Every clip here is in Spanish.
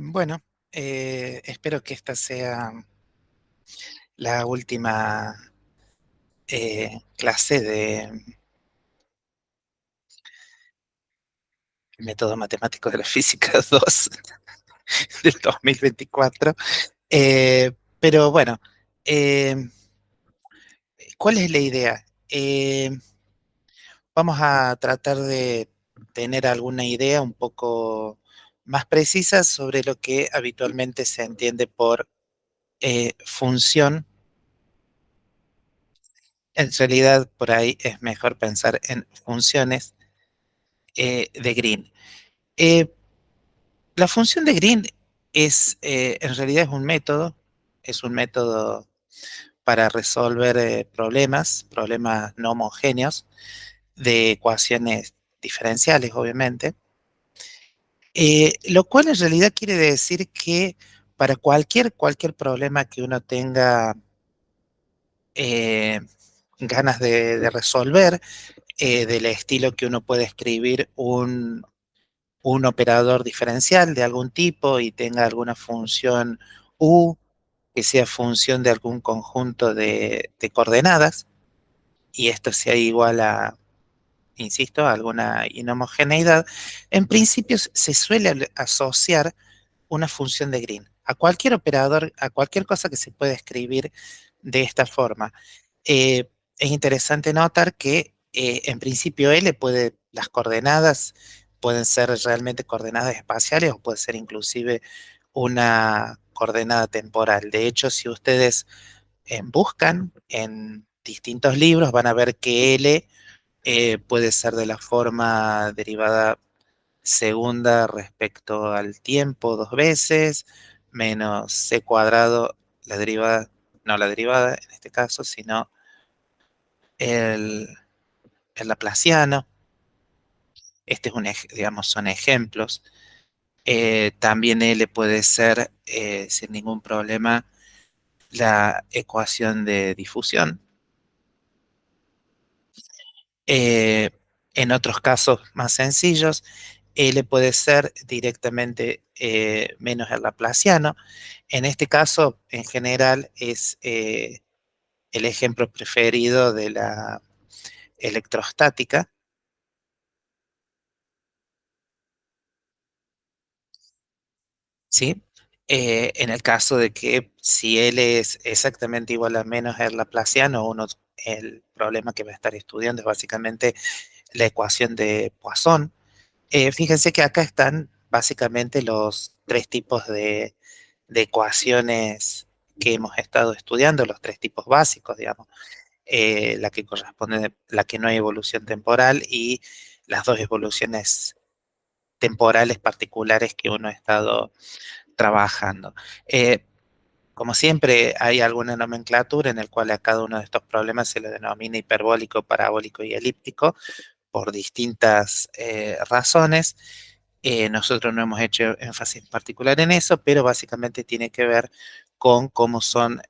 Bueno, espero que esta sea la última clase de método matemático de la física 2 del 2024. Pero bueno, eh, ¿cuál es la idea? Vamos a tratar de tener alguna idea un poco más precisa sobre lo que habitualmente se entiende por función. En realidad, por ahí es mejor pensar en funciones de Green. Eh, la función de Green en realidad es un método para resolver problemas no homogéneos de ecuaciones diferenciales, obviamente, lo cual en realidad quiere decir que para cualquier problema que uno tenga eh, ganas de resolver, del estilo que uno puede escribir un operador diferencial de algún tipo y tenga alguna función U que sea función de algún conjunto de coordenadas, y esto sea igual a, insisto, a alguna inhomogeneidad. En principio se suele asociar una función de Green a cualquier operador, a cualquier cosa que se pueda escribir de esta forma. Es interesante notar que en principio las coordenadas pueden ser realmente coordenadas espaciales o puede ser inclusive una coordenada temporal. De hecho, si ustedes buscan en distintos libros, van a ver que L puede ser de la forma derivada segunda respecto al tiempo dos veces, menos c cuadrado, la derivada, no la derivada en este caso, sino el, el laplaciano. Este es digamos, son ejemplos. También L puede ser, sin ningún problema, la ecuación de difusión. Eh, en otros casos más sencillos, L puede ser directamente menos el laplaciano. En este caso, en general, es el ejemplo preferido de la electrostática, ¿sí? En el caso de que si L es exactamente igual a menos el laplaciano, el problema que va a estar estudiando es básicamente la ecuación de Poisson. Fíjense que acá están básicamente los tres tipos de ecuaciones que hemos estado estudiando, los tres tipos básicos, digamos, la que corresponde, la que no hay evolución temporal y las dos evoluciones temporales particulares que uno ha estado trabajando. Eh, Como siempre, hay alguna nomenclatura en el cual a cada uno de estos problemas se le denomina hiperbólico, parabólico y elíptico por distintas razones. Nosotros no hemos hecho énfasis particular en eso, pero básicamente tiene que ver con cómo son,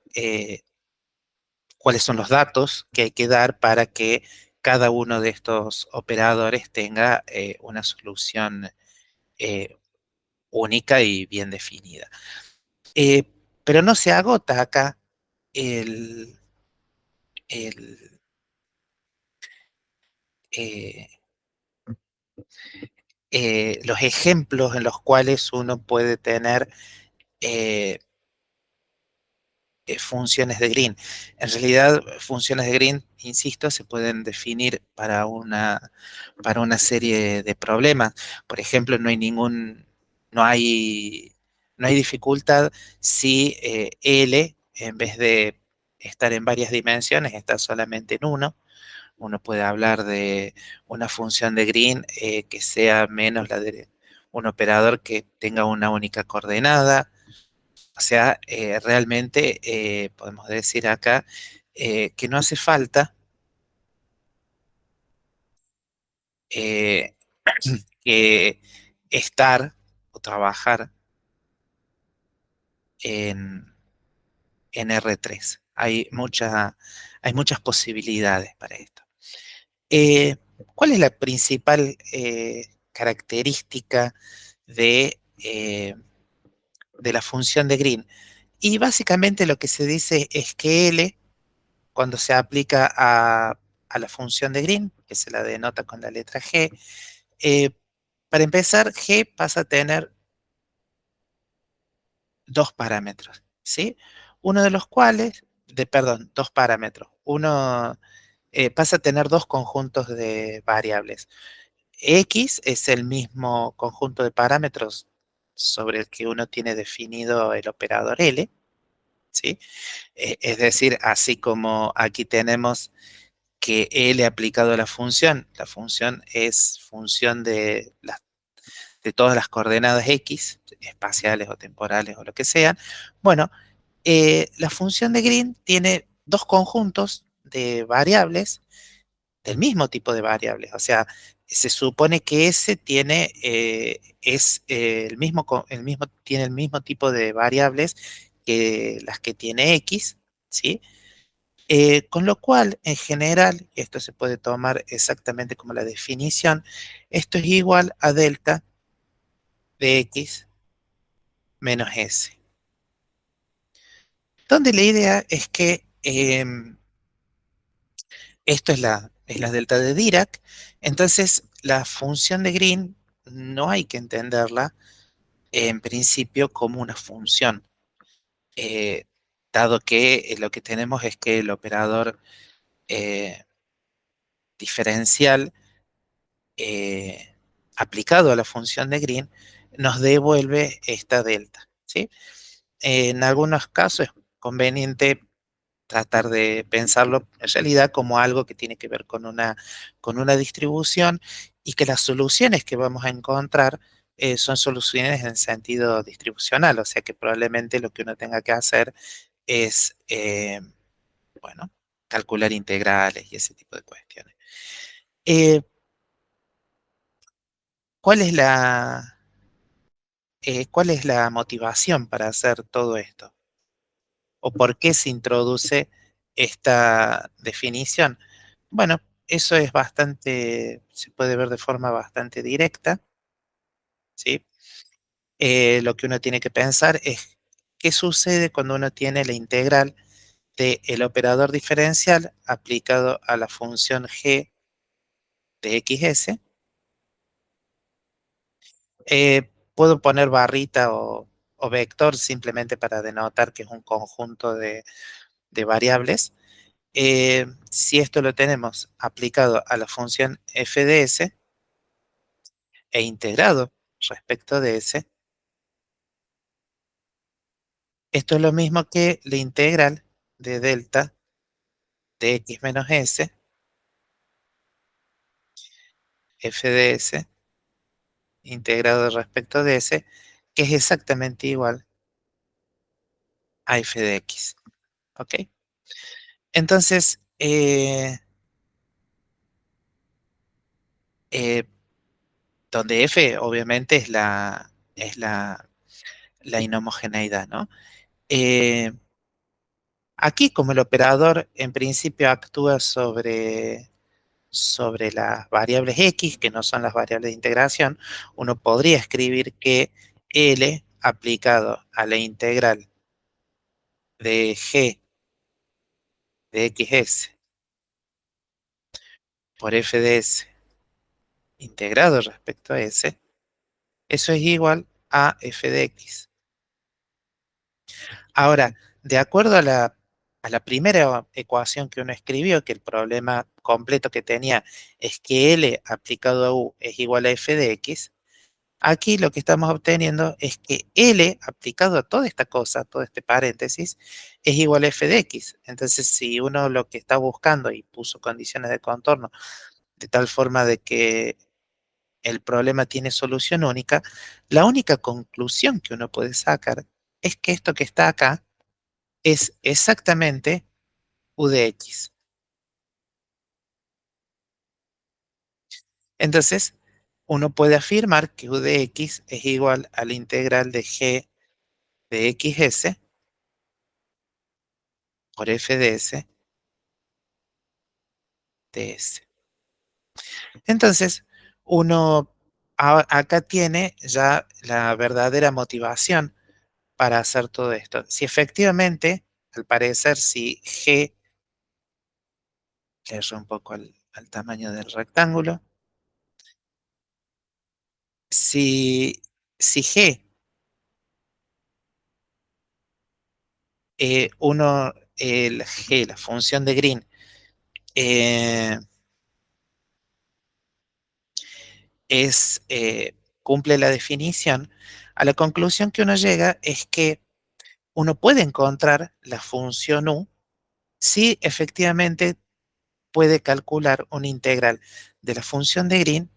cuáles son los datos que hay que dar para que cada uno de estos operadores tenga una solución eh, única y bien definida. Eh, pero no se agota acá el, el, eh, los ejemplos en los cuales uno puede tener eh, funciones de Green. En realidad, funciones de Green, insisto, se pueden definir para una serie de problemas. Por ejemplo, no hay, no hay dificultad si L, en vez de estar en varias dimensiones, está solamente en uno. Uno puede hablar de una función de Green que sea menos la de un operador que tenga una única coordenada. O sea, realmente podemos decir acá que no hace falta eh, que estar o trabajar en, en R3. Hay muchas posibilidades para esto. ¿Cuál es la principal característica de eh, de la función de Green. Y básicamente lo que se dice es que L, cuando se aplica a la función de Green, que se la denota con la letra G, eh, para empezar, G pasa a tener dos parámetros, ¿sí? Uno de los cuales, perdón, dos parámetros. Uno pasa a tener dos conjuntos de variables. X es el mismo conjunto de parámetros sobre el que uno tiene definido el operador L, ¿sí? Es decir, así como aquí tenemos que L aplicado a la función es función de todas las coordenadas X, espaciales o temporales o lo que sean. Bueno, la función de Green tiene dos conjuntos de variables del mismo tipo de variables. O sea, se supone que ese tiene, tiene el mismo tipo de variables que las que tiene X, ¿sí? Con lo cual, en general, y esto se puede tomar exactamente como la definición, esto es igual a delta de X menos S. Donde la idea es que esto es la delta de Dirac. Entonces, la función de Green no hay que entenderla en principio como una función, eh, dado que lo que tenemos es que el operador eh, diferencial aplicado a la función de Green nos devuelve esta delta, ¿sí? En algunos casos es conveniente tratar de pensarlo en realidad como algo que tiene que ver con una distribución y que las soluciones que vamos a encontrar son soluciones en sentido distribucional, o sea que probablemente lo que uno tenga que hacer es, bueno, calcular integrales y ese tipo de cuestiones. Eh, ¿Cuál es cuál es la motivación para hacer todo esto? ¿O por qué se introduce esta definición? Bueno, eso es bastante, se puede ver de forma bastante directa, ¿sí? Lo que uno tiene que pensar es qué sucede cuando uno tiene la integral del operador diferencial aplicado a la función g de xs. Puedo poner barrita o vector simplemente para denotar que es un conjunto de variables. Si esto lo tenemos aplicado a la función f de s e integrado respecto de s, esto es lo mismo que la integral de delta de x menos s, f de s, integrado respecto de s, que es exactamente igual a f de x. ¿Ok? Entonces, eh, donde f obviamente es la inhomogeneidad, ¿no? Eh, Aquí, como el operador en principio actúa sobre las variables x, que no son las variables de integración, uno podría escribir que L aplicado a la integral de g de xs por f de s integrado respecto a s, eso es igual a f de x. Ahora, de acuerdo a la primera ecuación que uno escribió, que el problema completo que tenía es que L aplicado a U es igual a f de x, aquí lo que estamos obteniendo es que L aplicado a toda esta cosa, todo este paréntesis, es igual a f de x. Entonces, si uno lo que está buscando y puso condiciones de contorno de tal forma de que el problema tiene solución única, la única conclusión que uno puede sacar es que esto que está acá es exactamente u de x. Entonces, uno puede afirmar que u de x es igual a la integral de g de xs por f de s de s. Entonces, uno acá tiene ya la verdadera motivación para hacer todo esto. Si efectivamente, al parecer, si G, le erro un poco al tamaño del rectángulo, si, si G, el G, la función de Green, eh, cumple la definición, a la conclusión que uno llega es que uno puede encontrar la función U si efectivamente puede calcular una integral de la función de Green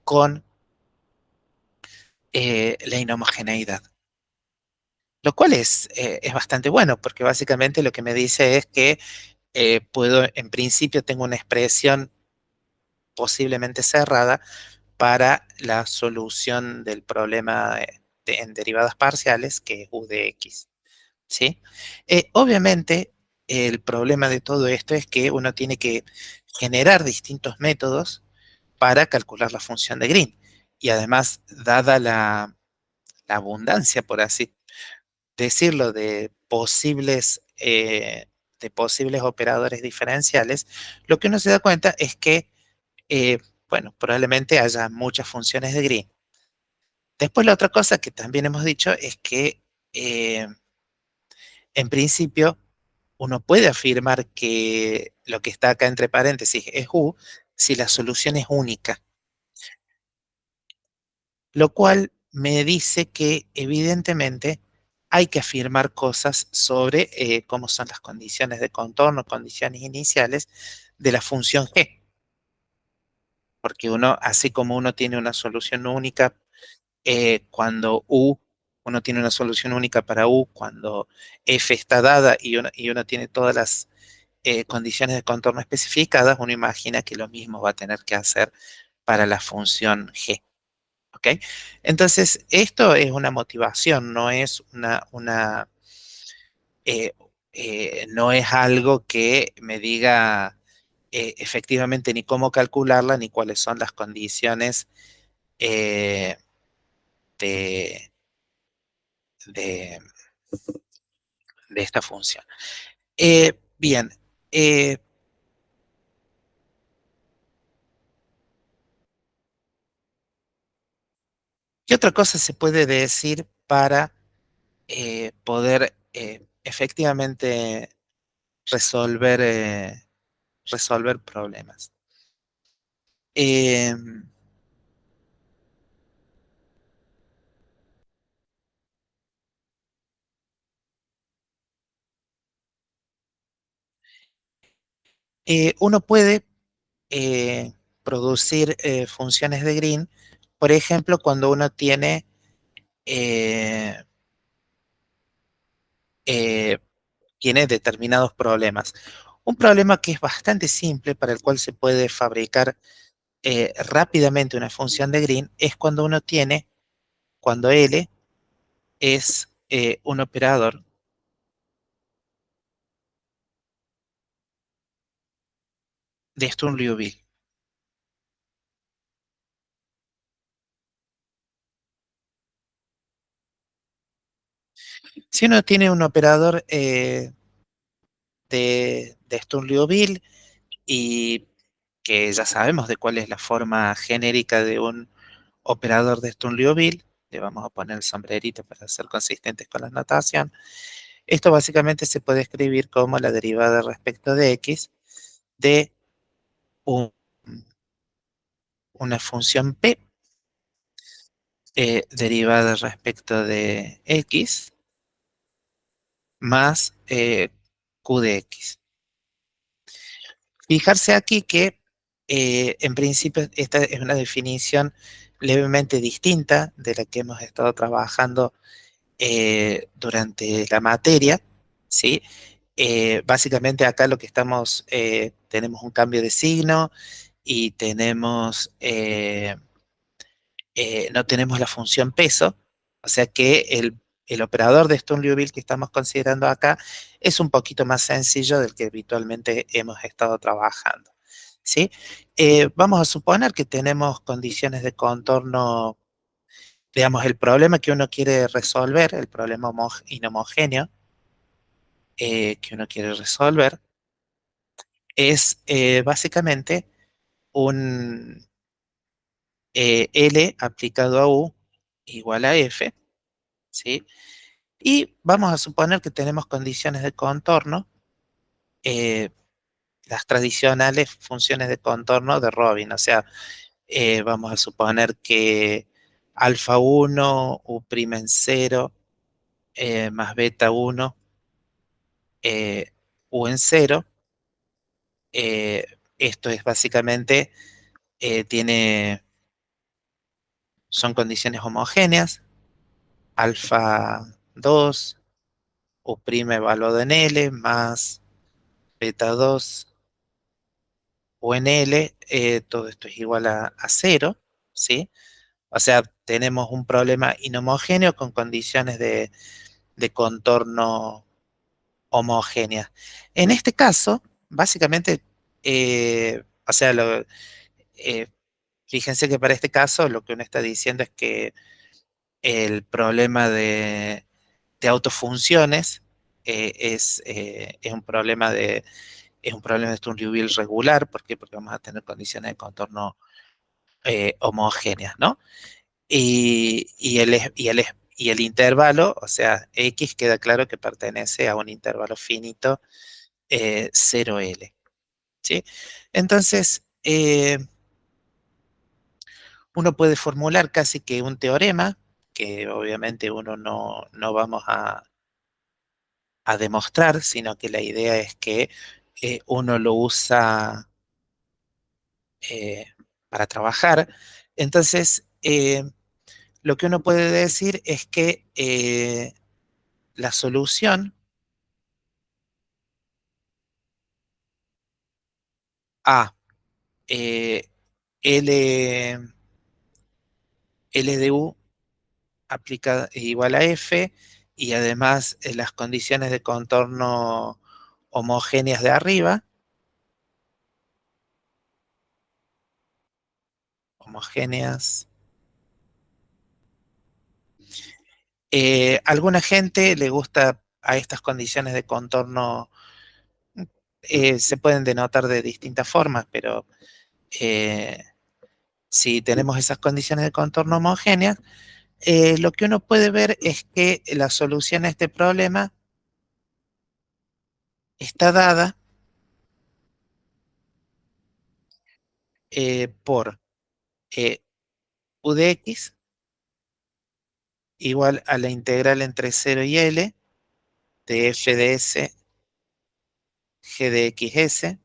con la inhomogeneidad. Lo cual es bastante bueno, porque básicamente lo que me dice es que puedo, en principio, tengo una expresión posiblemente cerrada para la solución del problema en derivadas parciales, que es u de x, ¿sí? Obviamente, el problema de todo esto es que uno tiene que generar distintos métodos para calcular la función de Green. Y además, dada la abundancia, por así decirlo, de posibles operadores diferenciales, lo que uno se da cuenta es que, eh, bueno, probablemente haya muchas funciones de Green. Después la otra cosa que también hemos dicho es que, eh, en principio, uno puede afirmar que lo que está acá entre paréntesis es U si la solución es única, lo cual me dice que evidentemente hay que afirmar cosas sobre cómo son las condiciones de contorno, condiciones iniciales de la función G, porque uno, así como uno tiene una solución única cuando uno tiene una solución única para U, cuando F está dada y uno tiene todas las condiciones de contorno especificadas, uno imagina que lo mismo va a tener que hacer para la función G. ¿Ok? Entonces, esto es una motivación, no es eh, no es algo que me diga efectivamente ni cómo calcularla ni cuáles son las condiciones eh, de, de, de esta función. Bien, eh, ¿qué otra cosa se puede decir para poder efectivamente resolver, resolver problemas? Eh, Uno puede producir funciones de Green, por ejemplo, cuando uno eh, eh, tiene determinados problemas. Un problema que es bastante simple, para el cual se puede fabricar rápidamente una función de Green, es cuando L es un operador de Sturm-Liouville. Si uno tiene un operador de Sturm-Liouville y que ya sabemos de cuál es la forma genérica de un operador de Sturm-Liouville, le vamos a poner el sombrerito para ser consistentes con la notación. Esto básicamente se puede escribir como la derivada respecto de x de un- una función p derivada respecto de x más q de x. Fijarse aquí que en principio esta es una definición levemente distinta de la que hemos estado trabajando durante la materia, ¿sí? Básicamente acá lo que tenemos un cambio de signo y no tenemos la función peso, o sea que el operador de Sturm-Liouville que estamos considerando acá es un poquito más sencillo del que habitualmente hemos estado trabajando. ¿sí? Vamos a suponer que tenemos condiciones de contorno, digamos, el problema que uno quiere resolver, el problema inhomogéneo que uno quiere resolver, es básicamente un L aplicado a U igual a F, ¿sí? Y vamos a suponer que tenemos condiciones de contorno, eh, las tradicionales funciones de contorno de Robin, o sea, vamos a suponer que alfa 1, U' en 0, más beta 1, U en 0. eh, Esto es básicamente, tiene, son condiciones homogéneas, alfa 2, U' evaluado en L, más beta 2 o en L, todo esto es igual a 0, ¿sí? O sea, tenemos un problema inhomogéneo con condiciones de contorno homogéneas. En este caso, básicamente, o sea, eh, fíjense que para este caso lo que uno está diciendo es que el problema de autofunciones es un problema es un problema de Sturm-Liouville regular. ¿Por qué? Porque vamos a tener condiciones de contorno homogéneas, ¿no? Y el intervalo, o sea, X, queda claro que pertenece a un intervalo finito 0L, ¿sí? Entonces, uno puede formular casi que un teorema, que obviamente uno no vamos a demostrar, sino que la idea es que uno lo usa eh, para trabajar. Entonces, lo que uno puede decir es que la solución a eh, L, L de U aplica igual a F, y además las condiciones de contorno homogéneas de arriba, homogéneas. Alguna gente le gusta a estas condiciones de contorno, se pueden denotar de distintas formas, pero eh, si tenemos esas condiciones de contorno homogéneas, lo que uno puede ver es que la solución a este problema está dada por U de X igual a la integral entre 0 y L de f de s g de xs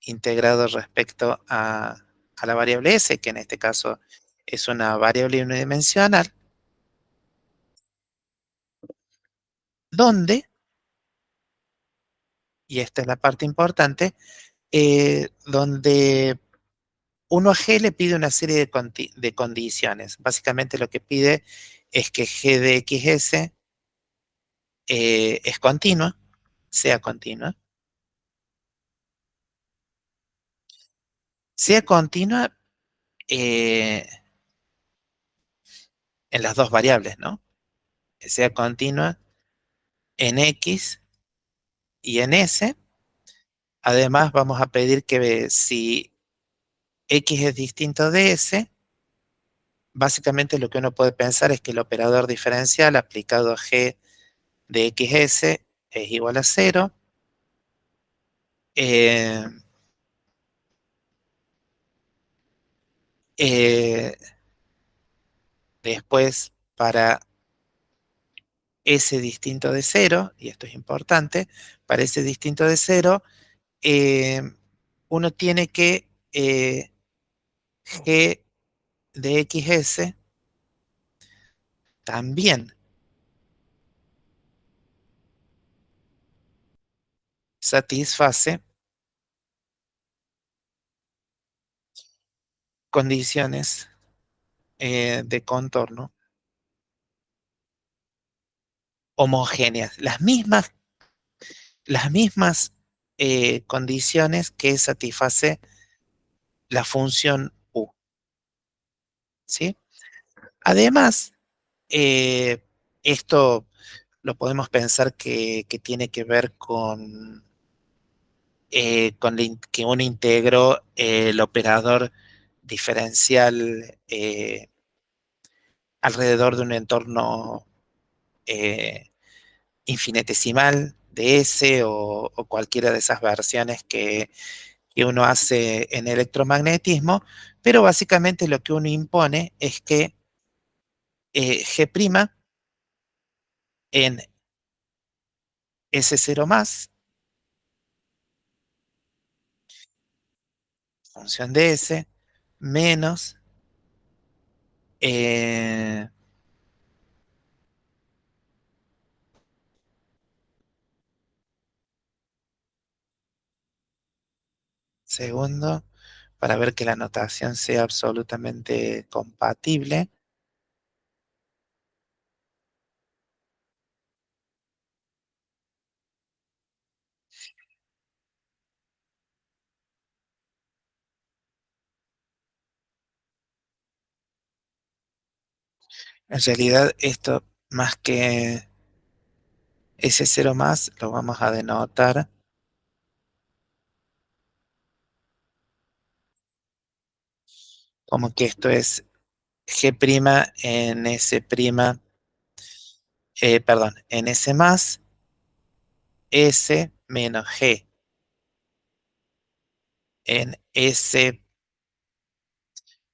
integrado respecto a la variable s, que en este caso es una variable unidimensional, donde, y esta es la parte importante, donde uno a G le pide una serie de condiciones. Básicamente lo que pide es que G de XS es continua, sea continua eh, en las dos variables, ¿no? Que sea continua en X y en S. Además, vamos a pedir que si X es distinto de S, básicamente lo que uno puede pensar es que el operador diferencial aplicado a G de XS es igual a 0. Eh, eh, Después, para S distinto de 0, y esto es importante, para S distinto de 0, eh, uno tiene que G de XS también satisface condiciones de contorno homogéneas, las mismas condiciones que satisface la función U, ¿sí? Además, eh, esto lo podemos pensar que tiene que ver con que uno integró el operador diferencial alrededor de un entorno eh, infinitesimal de S o cualquiera de esas versiones que uno hace en electromagnetismo, pero básicamente lo que uno impone es que G' en S0 más, función de S, menos eh, segundo, para ver que la notación sea absolutamente compatible. En realidad, esto más que S0 más, lo vamos a denotar como que esto es G' en S', perdón, en S más, S menos G en S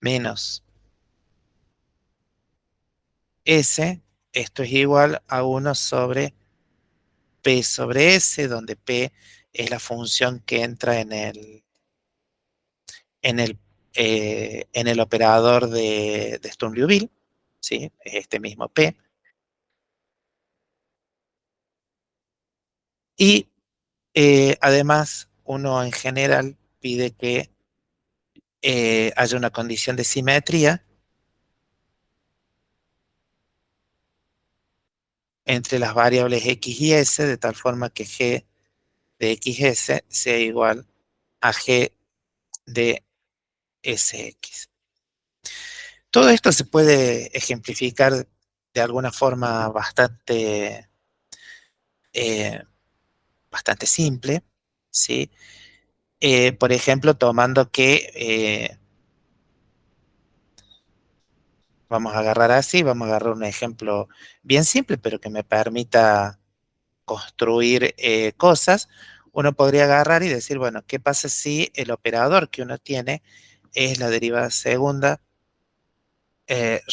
menos S, esto es igual a 1 sobre P sobre S, donde P es la función que entra en el, en el operador de Sturm-Liouville, ¿sí? Este mismo P. Y además, uno en general pide que haya una condición de simetría entre las variables X y S, de tal forma que G de XS sea igual a G de SX. Todo esto se puede ejemplificar de alguna forma eh, bastante simple, ¿sí? Por ejemplo, tomando que, vamos a agarrar así, vamos a agarrar un ejemplo bien simple, pero que me permita construir cosas. Uno podría agarrar y decir, bueno, ¿qué pasa si el operador que uno tiene es la derivada segunda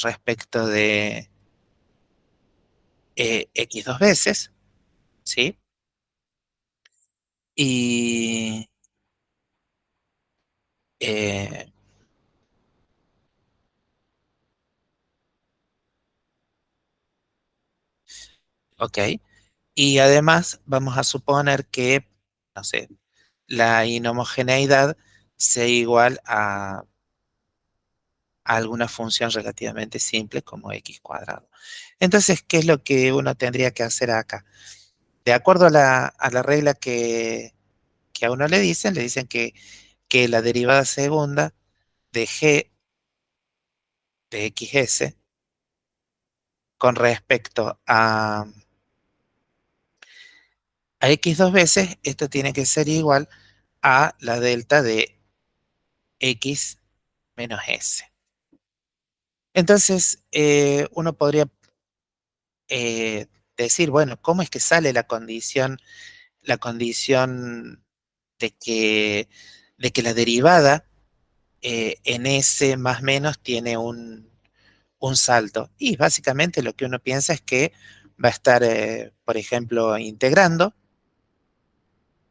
respecto de x dos veces, ¿sí? Y, eh, ok, y además vamos a suponer que, no sé, la inhomogeneidad sea igual a alguna función relativamente simple como x cuadrado. Entonces, ¿qué es lo que uno tendría que hacer acá? De acuerdo a la regla que a uno le dicen que la derivada segunda de g de xs con respecto a x dos veces, esto tiene que ser igual a la delta de x menos s. Entonces, uno podría decir, bueno, ¿cómo es que sale la condición de que la derivada en S más menos tiene un salto? Y básicamente lo que uno piensa es que va a estar, por ejemplo, integrando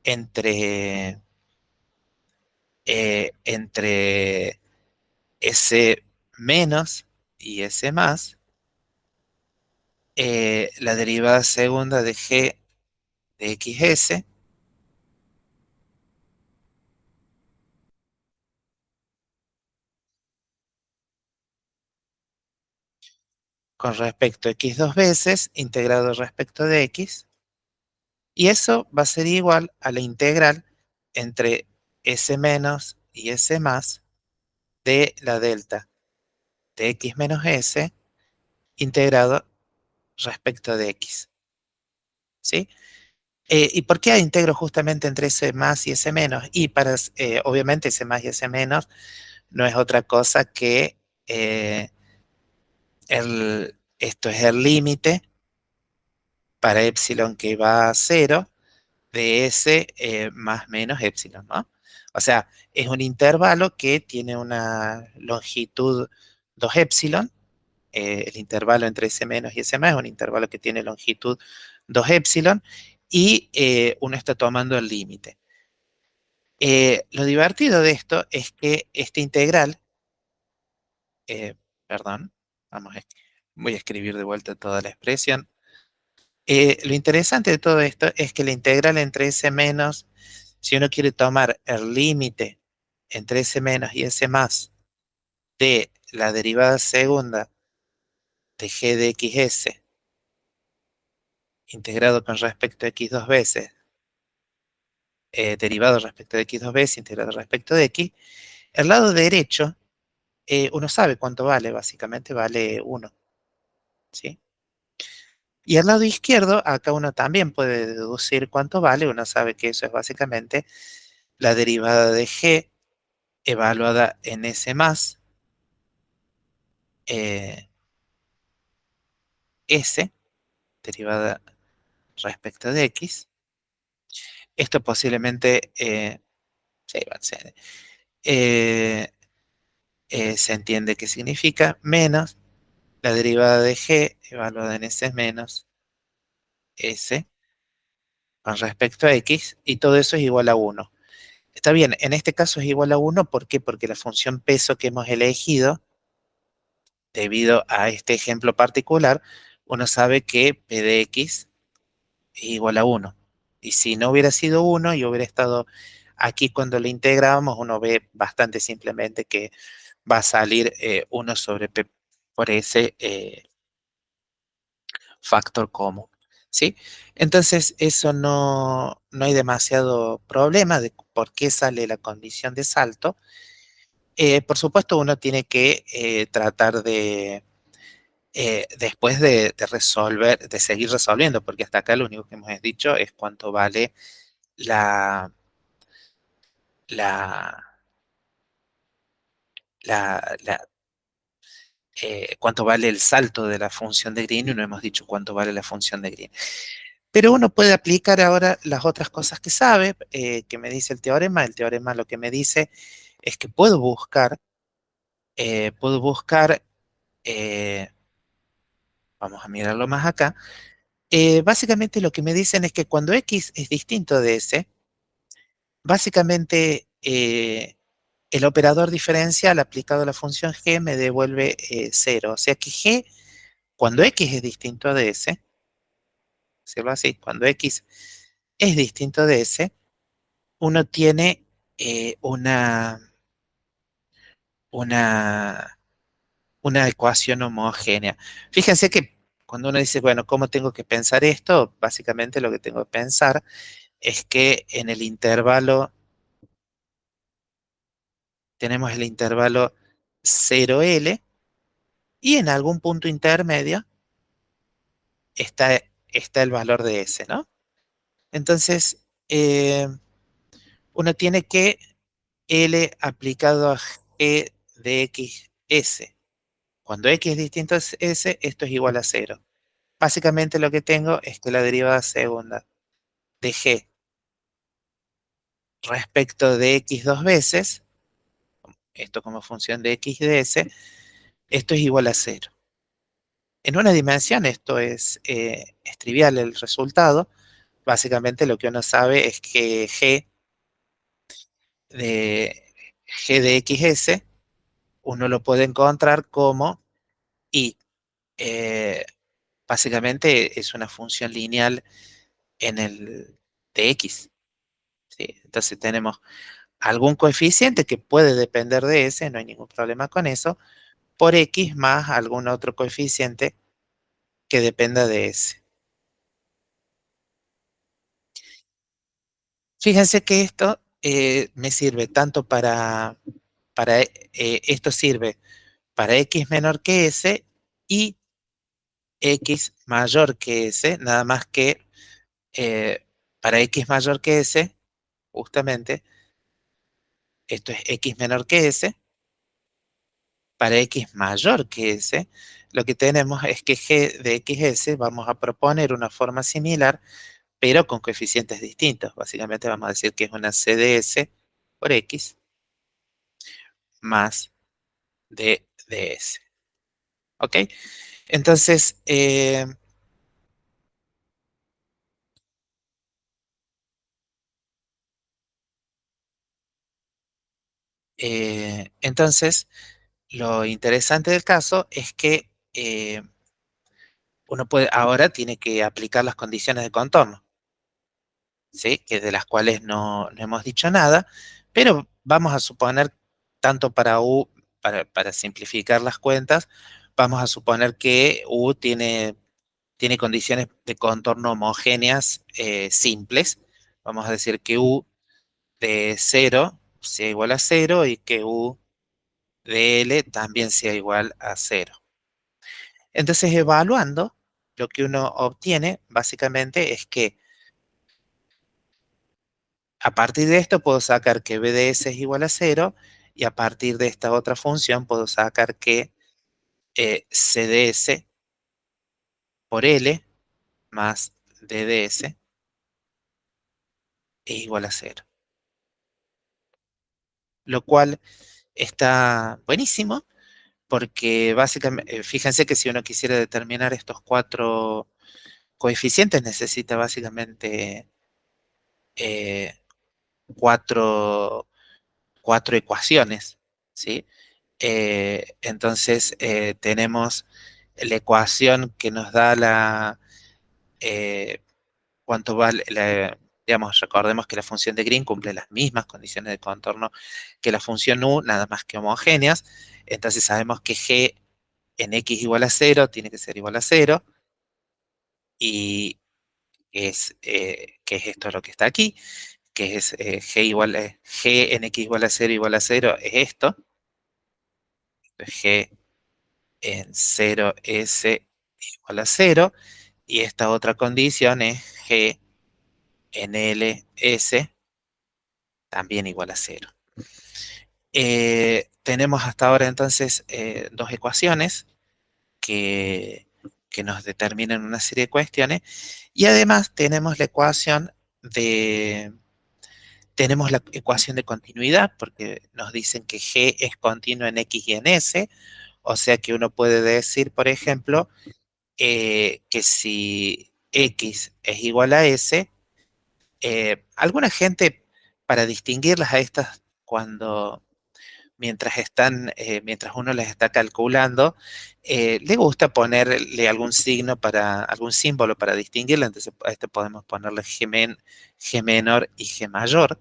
entre, entre S menos y S más, la derivada segunda de G de XS con respecto a X dos veces, integrado respecto de X, y eso va a ser igual a la integral entre S menos y S más de la delta de X menos S integrado respecto de X, ¿sí? ¿Y por qué integro justamente entre S más y S menos? Y obviamente S más y S menos no es otra cosa que esto es el límite para epsilon que va a cero de S más menos epsilon, ¿no? O sea, es un intervalo que tiene una longitud 2 epsilon. El intervalo entre S menos y S más es un intervalo que tiene longitud 2 epsilon y uno está tomando el límite. Lo divertido de esto es que este integral, eh, perdón, vamos a, voy a escribir de vuelta toda la expresión. Lo interesante de todo esto es que la integral entre S menos, si uno quiere tomar el límite entre S menos y S más de la derivada segunda de g de xs integrado con respecto a x dos veces, derivado respecto de x dos veces, integrado respecto de x, el lado derecho, uno sabe cuánto vale, básicamente vale 1, ¿sí? Y al lado izquierdo, acá uno también puede deducir cuánto vale, uno sabe que eso es básicamente la derivada de g evaluada en S más, eh, S, derivada respecto de X. Esto posiblemente sí, eh, se entiende que significa menos la derivada de G evaluada en S menos S con respecto a X, y todo eso es igual a 1. Está bien, en este caso es igual a 1, ¿por qué? Porque la función peso que hemos elegido, debido a este ejemplo particular, uno sabe que P de X es igual a 1. Y si no hubiera sido 1 y hubiera estado aquí cuando lo integrábamos, uno ve bastante simplemente que va a salir 1 sobre P por ese factor común, ¿sí? Entonces, eso no hay demasiado problema de por qué sale la condición de salto. Por supuesto, uno tiene que tratar de, después de resolver, de seguir resolviendo, porque hasta acá lo único que hemos dicho es cuánto vale la, la, la cuánto vale el salto de la función de Green y no hemos dicho cuánto vale la función de Green. Pero uno puede aplicar ahora las otras cosas que sabe, que me dice el teorema. El teorema lo que me dice es que puedo buscar, eh, vamos a mirarlo más acá. Básicamente lo que me dicen es que cuando X es distinto de S, básicamente el operador diferencial aplicado a la función G me devuelve 0. O sea que G, cuando X es distinto de S, decirlo así, cuando X es distinto de S, uno tiene una, una ecuación homogénea. Fíjense que cuando uno dice, bueno, ¿cómo tengo que pensar esto? Básicamente lo que tengo que pensar es que en el intervalo, tenemos el intervalo 0L y en algún punto intermedio está el valor de S, ¿no? Entonces, uno tiene que L aplicado a G de X S. Cuando X es distinto a S, esto es igual a 0. Básicamente lo que tengo es que la derivada segunda de G respecto de X dos veces, esto como función de X de S, esto es igual a 0. En una dimensión esto es trivial el resultado. Básicamente lo que uno sabe es que de, G de XS uno lo puede encontrar como y básicamente es una función lineal en el de X, ¿sí? Entonces tenemos algún coeficiente que puede depender de ese, no hay ningún problema con eso, por X más algún otro coeficiente que dependa de ese. Fíjense que esto me sirve tanto para esto sirve para x menor que s y x mayor que s, nada más que para x mayor que s, justamente, esto es x menor que s, para x mayor que s, lo que tenemos es que g de xs vamos a proponer una forma similar, pero con coeficientes distintos. Básicamente vamos a decir que es una c de s por x más d de s. ¿Ok? Entonces, entonces, lo interesante del caso es que uno puede, ahora tiene que aplicar las condiciones de contorno, ¿sí? Que de las cuales no hemos dicho nada, pero vamos a suponer, tanto para U, para simplificar las cuentas, vamos a suponer que U tiene condiciones de contorno homogéneas simples. Vamos a decir que U de 0 sea igual a 0 y que U de L también sea igual a 0. Entonces, evaluando, lo que uno obtiene básicamente es que a partir de esto puedo sacar que BDS es igual a 0 y a partir de esta otra función puedo sacar que CDS por L más DDS es igual a 0. Lo cual está buenísimo porque básicamente, fíjense que si uno quisiera determinar estos cuatro coeficientes necesita básicamente eh, cuatro, cuatro ecuaciones, ¿sí? Entonces tenemos la ecuación que nos da eh, cuánto vale, digamos, recordemos que la función de Green cumple las mismas condiciones de contorno que la función U, nada más que homogéneas. Entonces sabemos que G en X igual a 0 tiene que ser igual a 0 y que es esto lo que está aquí, que es G en X igual a 0 igual a 0 es esto. G en 0S igual a 0 y esta otra condición es G en LS también igual a 0. Tenemos hasta ahora entonces dos ecuaciones que, que nos determinan una serie de cuestiones y además tenemos la ecuación de continuidad porque nos dicen que G es continuo en X y en S, o sea que uno puede decir, por ejemplo, que si X es igual a S, alguna gente, para distinguirlas a estas, mientras uno las está calculando, le gusta ponerle algún signo algún símbolo para distinguirla, entonces a este podemos ponerle G menor y G mayor,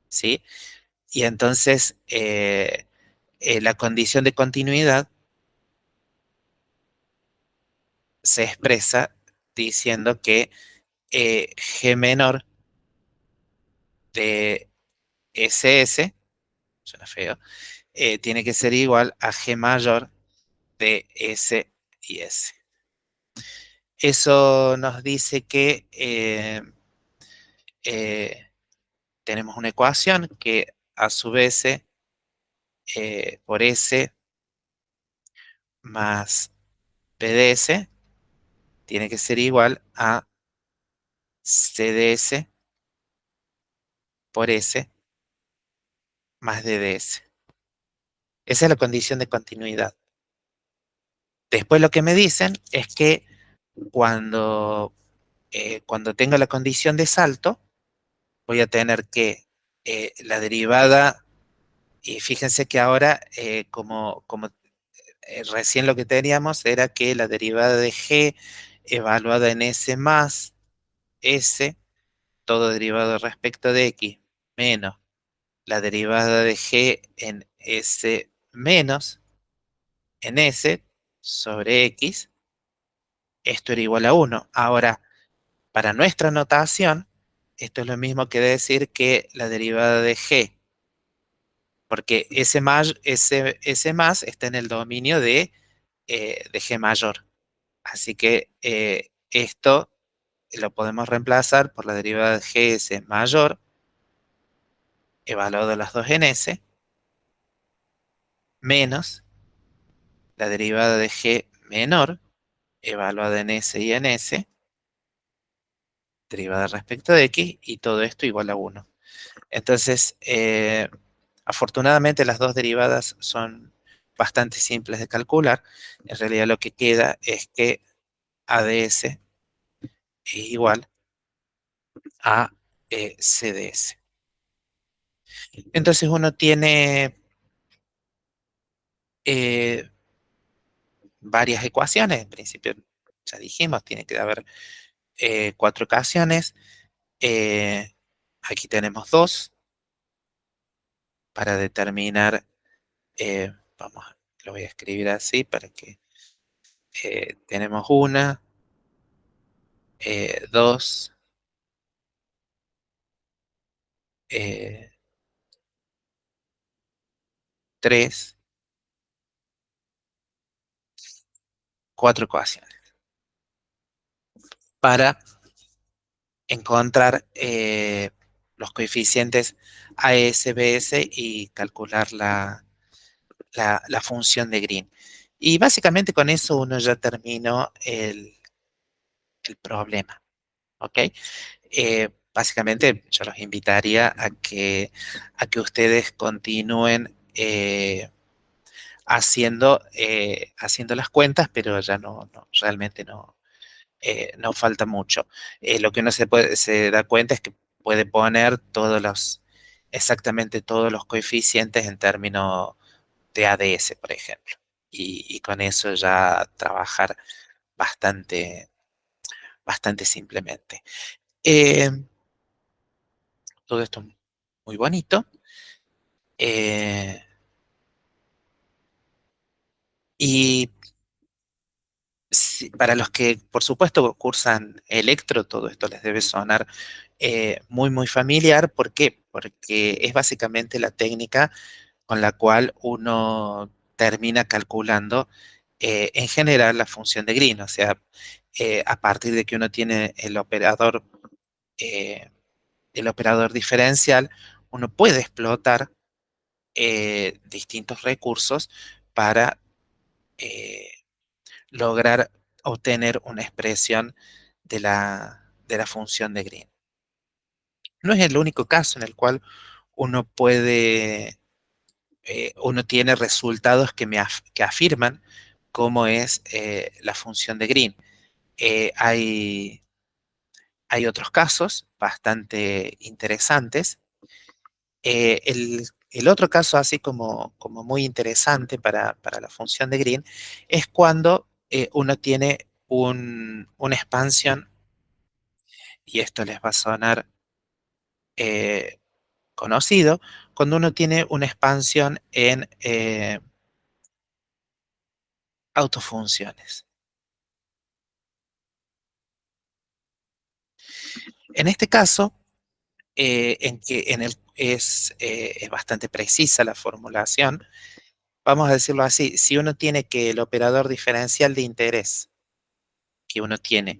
¿sí? Y entonces la condición de continuidad se expresa diciendo que G menor de SS, suena feo, tiene que ser igual a G mayor de S y S. Eso nos dice que eh, tenemos una ecuación que a su vez por S más PDS tiene que ser igual a CDS por S más DDS. Esa es la condición de continuidad. Después lo que me dicen es que cuando, cuando tenga la condición de salto, voy a tener que la derivada, y fíjense que ahora, como recién lo que teníamos era que la derivada de G evaluada en S más S, todo derivado respecto de X, menos la derivada de G en S menos en S sobre X, esto era igual a 1. Ahora, para nuestra notación, esto es lo mismo que decir que la derivada de G, porque ese más está en el dominio de G mayor. Así que esto lo podemos reemplazar por la derivada de GS mayor, evaluado las dos en S, menos la derivada de G menor, evaluada en S y en S, derivada respecto de X, y todo esto igual a 1. Entonces, afortunadamente las dos derivadas son bastante simples de calcular. En realidad lo que queda es que ADS es igual a CDS. Entonces uno tiene eh, varias ecuaciones. En principio, ya dijimos, tiene que haber cuatro ecuaciones. Eh, Aquí tenemos dos para determinar, vamos, lo voy a escribir así para que tenemos una, dos, eh, tres, cuatro ecuaciones para encontrar los coeficientes AS, BS y calcular la función de Green. Y básicamente con eso uno ya terminó el problema, ¿ok? Básicamente yo los invitaría a que ustedes continúen haciendo las cuentas, pero ya realmente no falta mucho. Lo que uno se da cuenta es que puede poner exactamente todos los coeficientes en términos de ADS, por ejemplo. Y con eso ya trabajar bastante, bastante simplemente. Eh, Todo esto muy bonito. eh, y para los que, por supuesto, cursan electro, todo esto les debe sonar muy, muy familiar. ¿Por qué? Porque es básicamente la técnica con la cual uno termina calculando en general la función de Green. O sea, a partir de que uno tiene eh, el operador diferencial, uno puede explotar distintos recursos para eh, lograr obtener una expresión de la función de Green. No es el único caso en el cual uno uno tiene resultados que afirman cómo es la función de Green. Hay otros casos bastante interesantes. El otro caso, así como muy interesante para la función de Green, es cuando uno tiene una expansión, y esto les va a sonar eh, conocido, cuando uno tiene una expansión en autofunciones. En este caso, en que es bastante precisa la formulación, vamos a decirlo así: si uno tiene que el operador diferencial de interés que uno tiene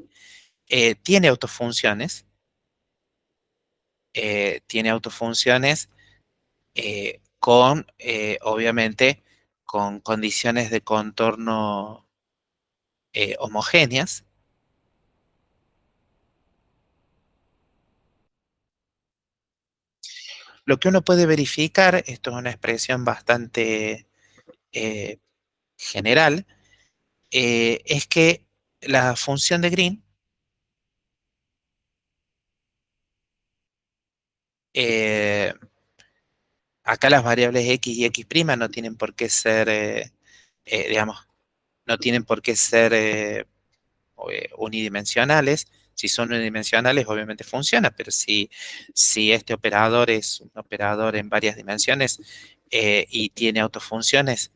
autofunciones, obviamente, con condiciones de contorno homogéneas. Lo que uno puede verificar, esto es una expresión bastante eh, general, es que la función de Green eh, acá las variables x y x' no tienen por qué ser, digamos, no tienen por qué ser unidimensionales. Si son unidimensionales, obviamente funciona, pero si este operador es un operador en varias dimensiones y tiene autofunciones,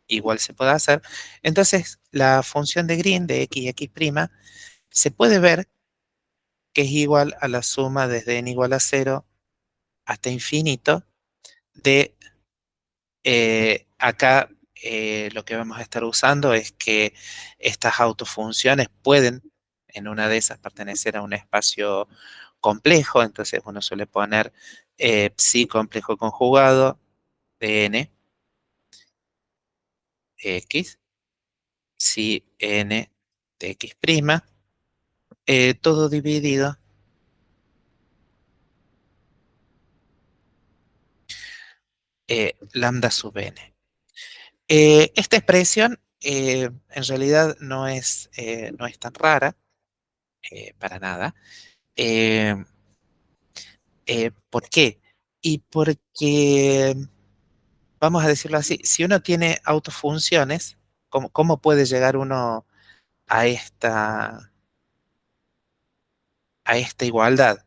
igual se puede hacer. Entonces, la función de Green de x y x' se puede ver que es igual a la suma desde n igual a cero hasta infinito de acá. Lo que vamos a estar usando es que estas autofunciones pueden, en una de esas, pertenecer a un espacio complejo. Entonces uno suele poner psi complejo conjugado de n de x, psi n de x prima, todo dividido lambda sub n. Esta expresión en realidad no es tan rara, para nada. Eh, ¿Por qué? Y porque, vamos a decirlo así, si uno tiene autofunciones, ¿cómo puede llegar uno a esta igualdad?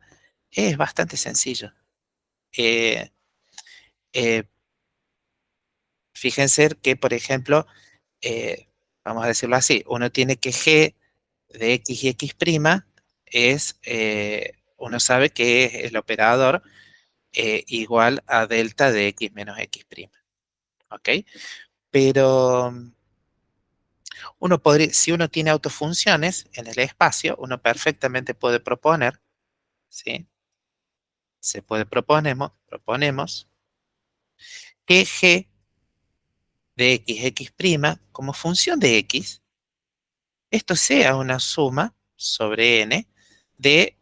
Es bastante sencillo. Eh, eh, Fíjense que, por ejemplo, vamos a decirlo así, uno tiene que g de x y x' uno sabe que es el operador igual a delta de x menos x', ¿ok? Pero uno podría, si uno tiene autofunciones en el espacio, uno perfectamente puede proponer, ¿sí? Proponemos que g de x, x', como función de x, esto sea una suma sobre n de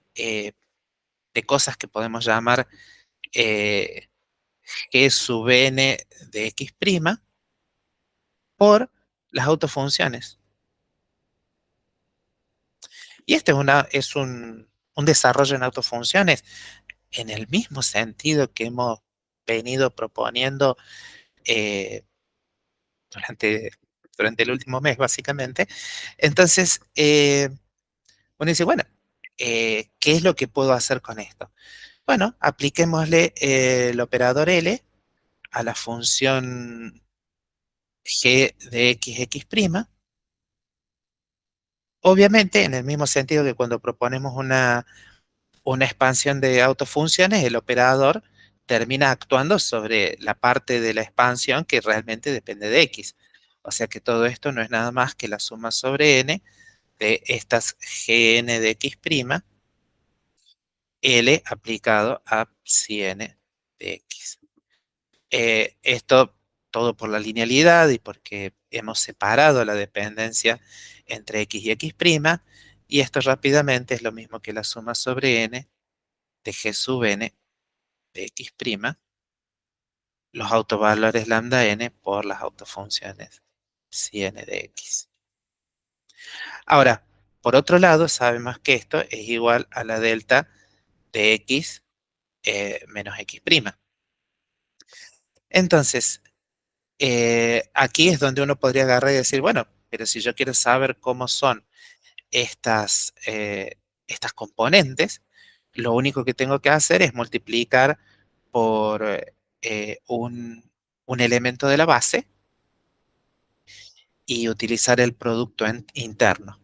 cosas que podemos llamar eh, g sub n de x' por las autofunciones. Y este es un desarrollo en autofunciones en el mismo sentido que hemos venido proponiendo eh, durante, durante el último mes, básicamente. Entonces, uno dice, bueno, ¿qué es lo que puedo hacer con esto? Bueno, apliquémosle el operador L a la función g de x, x'. Obviamente, en el mismo sentido que cuando proponemos una expansión de autofunciones, el operador termina actuando sobre la parte de la expansión que realmente depende de x. O sea que todo esto no es nada más que la suma sobre n de estas gn de x', L aplicado a psi n de x. Esto todo por la linealidad y porque hemos separado la dependencia entre x y x', y esto rápidamente es lo mismo que la suma sobre n de g sub n de x', los autovalores lambda n por las autofunciones psi n de x. Ahora, por otro lado, sabemos que esto es igual a la delta de x menos x'. Entonces, aquí es donde uno podría agarrar y decir, bueno, pero si yo quiero saber cómo son estas componentes, lo único que tengo que hacer es multiplicar por un elemento de la base y utilizar el producto interno.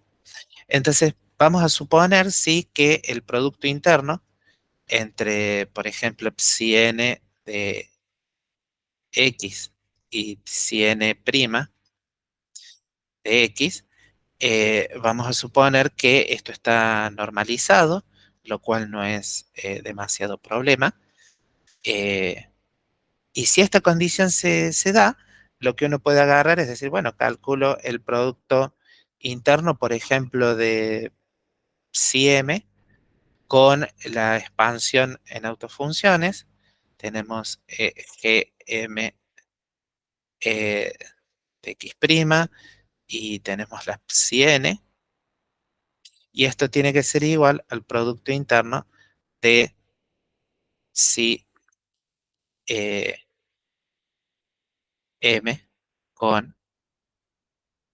Entonces, vamos a suponer, sí, que el producto interno entre, por ejemplo, psi n de x y psi n' de x, vamos a suponer que esto está normalizado, lo cual no es demasiado problema. Eh, y si esta condición se da, lo que uno puede agarrar es decir, bueno, calculo el producto interno, por ejemplo, de psi m con la expansión en autofunciones. Tenemos gm de x' y tenemos la psi n, y esto tiene que ser igual al producto interno de psi m con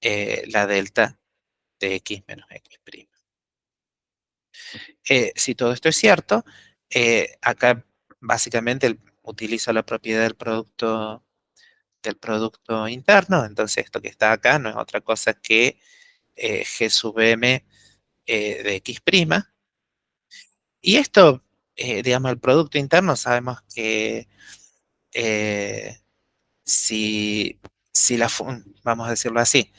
la delta de x menos x'. Si todo esto es cierto, acá básicamente utilizo la propiedad del producto interno. Entonces esto que está acá no es otra cosa que g sub m de x', Y esto, digamos, el Producto Interno sabemos que eh, si, vamos a decirlo así,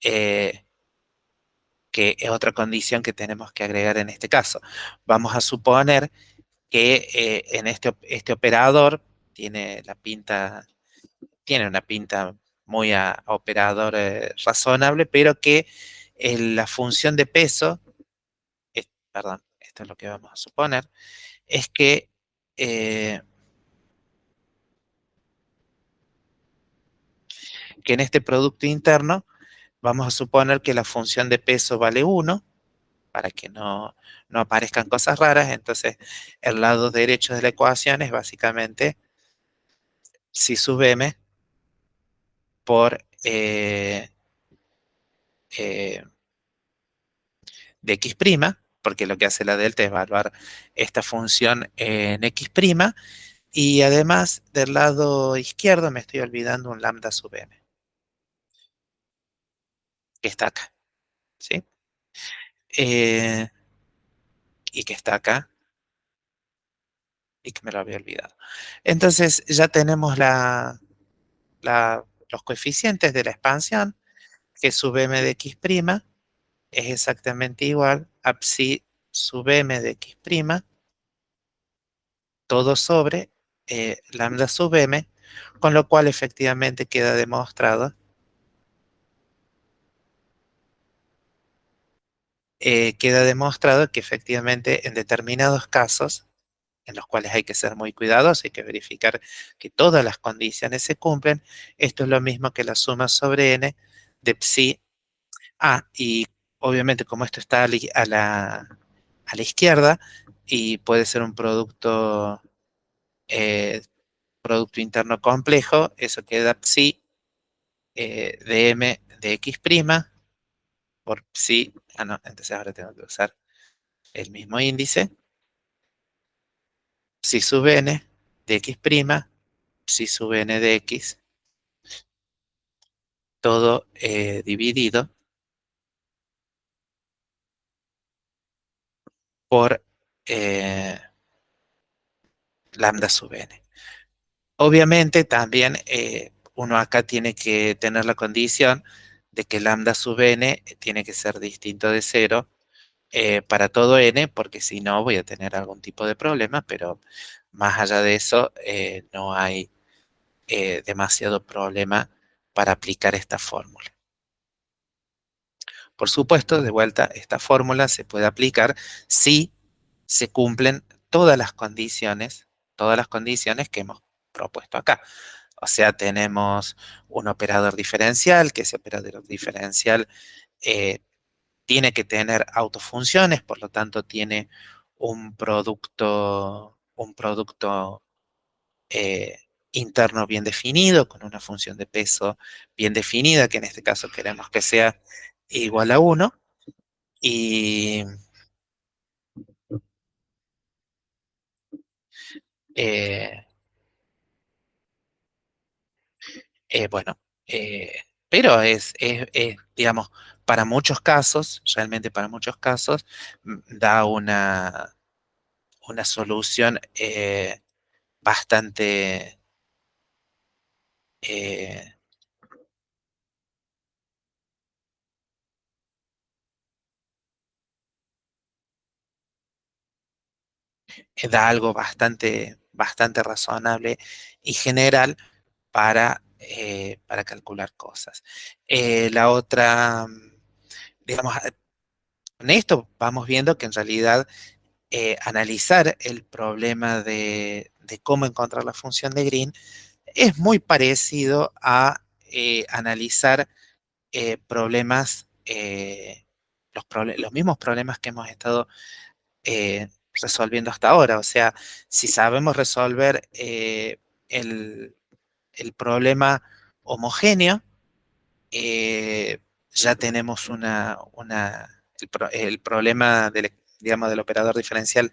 eh, que es otra condición que tenemos que agregar en este caso. Vamos a suponer que en este operador tiene tiene una pinta muy a operador razonable, pero que la función de peso, perdón, esto es lo que vamos a suponer, es eh, que en este producto interno vamos a suponer que la función de peso vale 1 para que no aparezcan cosas raras. Entonces, el lado derecho de la ecuación es básicamente si sub m por eh, de x', porque lo que hace la delta es evaluar esta función en x', y además del lado izquierdo me estoy olvidando un lambda sub m, que está acá, ¿sí? Eh, y que está acá, y que me lo había olvidado. Entonces ya tenemos los coeficientes de la expansión, que sub m de x' es exactamente igual a psi sub m de x', todo sobre lambda sub m, con lo cual efectivamente queda demostrado que efectivamente en determinados casos, en los cuales hay que ser muy cuidadosos, hay que verificar que todas las condiciones se cumplen. Esto es lo mismo que la suma sobre n de psi. Y obviamente como esto está a la izquierda y puede ser un eh, producto interno complejo, eso queda psi de m de x' por psi. No, entonces ahora tengo que usar el mismo índice, psi sub n de x', psi sub n de x, todo dividido por eh, lambda sub n. Obviamente también uno acá tiene que tener la condición de que lambda sub n tiene que ser distinto de cero para todo n, porque si no voy a tener algún tipo de problema, pero más allá de eso no hay demasiado problema para aplicar esta fórmula. Por supuesto, de vuelta, esta fórmula se puede aplicar si se cumplen todas las condiciones que hemos propuesto acá. O sea, tenemos un operador diferencial, que ese operador diferencial eh, tiene que tener autofunciones, por lo tanto tiene un producto eh, interno bien definido, con una función de peso bien definida, que en este caso queremos que sea igual a 1. Y eh, bueno, eh, pero digamos, para muchos casos, realmente para muchos casos, da una solución bastante eh, da algo bastante razonable y general para calcular cosas. La otra, digamos, con esto vamos viendo que en realidad analizar el problema de cómo encontrar la función de Green es muy parecido a analizar problemas, los mismos problemas que hemos estado resolviendo hasta ahora. O sea, si sabemos resolver el, el problema homogéneo, eh, ya tenemos el problema digamos, del operador diferencial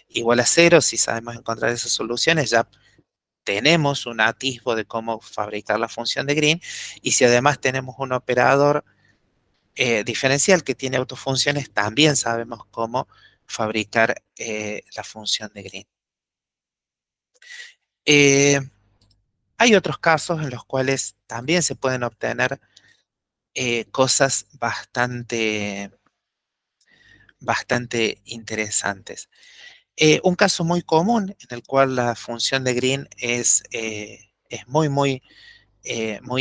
igual a cero. Si sabemos encontrar esas soluciones, ya tenemos un atisbo de cómo fabricar la función de Green. Y si además tenemos un operador diferencial que tiene autofunciones, también sabemos cómo fabricar la función de Green. Eh, Hay otros casos en los cuales también se pueden obtener cosas bastante interesantes. Un caso muy común en el cual la función de Green es muy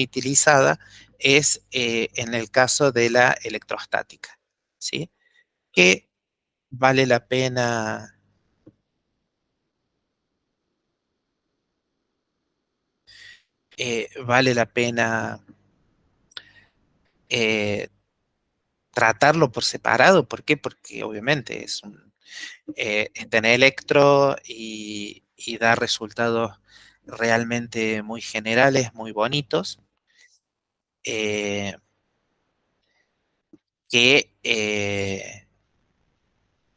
utilizada es en el caso de la electrostática, ¿sí? Que vale la pena, vale la pena eh, tratarlo por separado. ¿Por qué? Porque obviamente está en electro y da resultados realmente muy generales, muy bonitos, eh, que, eh,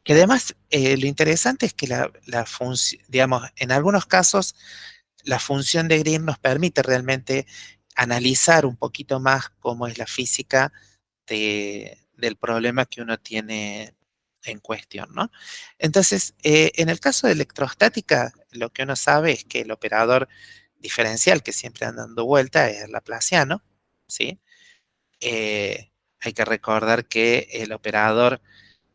que además lo interesante es que la función, digamos, en algunos casos la función de Green nos permite realmente analizar un poquito más cómo es la física del problema que uno tiene en cuestión, ¿no? Entonces, en el caso de electrostática, lo que uno sabe es que el operador diferencial que siempre anda dando vuelta es el laplaciano, ¿sí? Hay que recordar que el operador